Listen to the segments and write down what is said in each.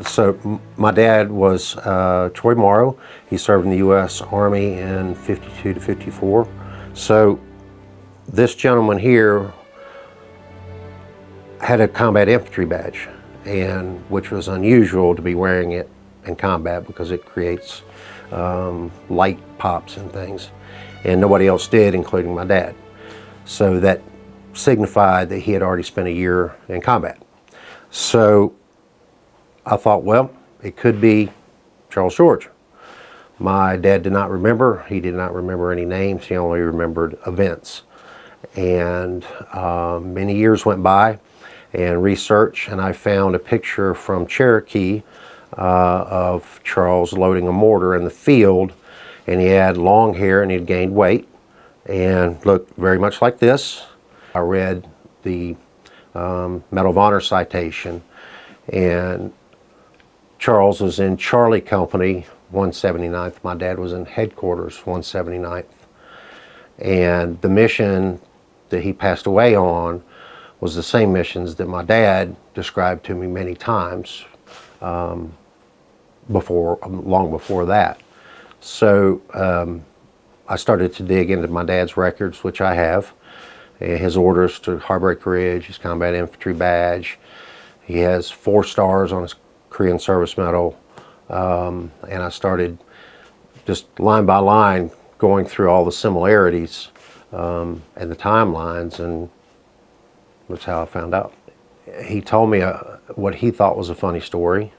So my dad was Troy Morrow. He served in the U.S. Army in 52 to 54. So this gentleman here had a combat infantry badge, and which was unusual to be wearing it in combat because it creates light pops and things, and nobody else did, including my dad. So that signified that he had already spent a year in combat. So I thought, well, it could be Charles George. My dad did not remember. He did not remember any names. He only remembered events. And many years went by and research, and I found a picture from Cherokee of Charles loading a mortar in the field, and he had long hair and he'd gained weight and looked very much like this. I read the Medal of Honor citation, and Charles was in Charlie Company, 179th. My dad was in headquarters, 179th. And the mission that he passed away on was the same missions that my dad described to me many times long before that. So I started to dig into my dad's records, which I have, his orders to Heartbreak Ridge, his combat infantry badge. He has 4 stars on his Korean Service Medal, and I started just line by line going through all the similarities and the timelines, and that's how I found out. He told me what he thought was a funny story,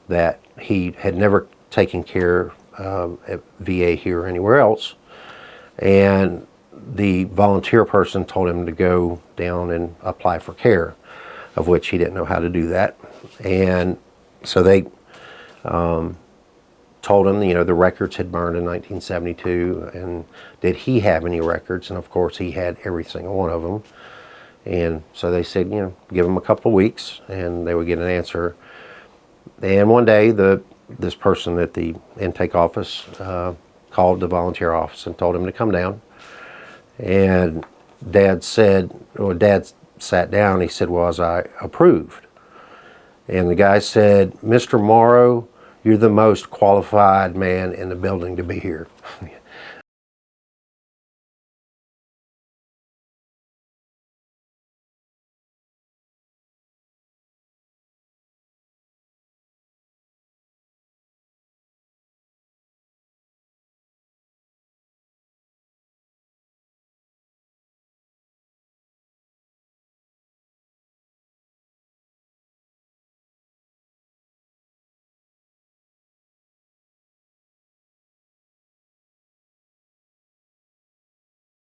that he had never taken care at VA here or anywhere else, and the volunteer person told him to go down and apply for care, of which he didn't know how to do that. And so they told him, you know, the records had burned in 1972, and did he have any records? And of course he had every single one of them. And so they said, you know, give him a couple of weeks and they would get an answer. And one day this person at the intake office called the volunteer office and told him to come down. And Dad sat down, he said, well, was I approved? And the guy said, Mr. Morrow, you're the most qualified man in the building to be here.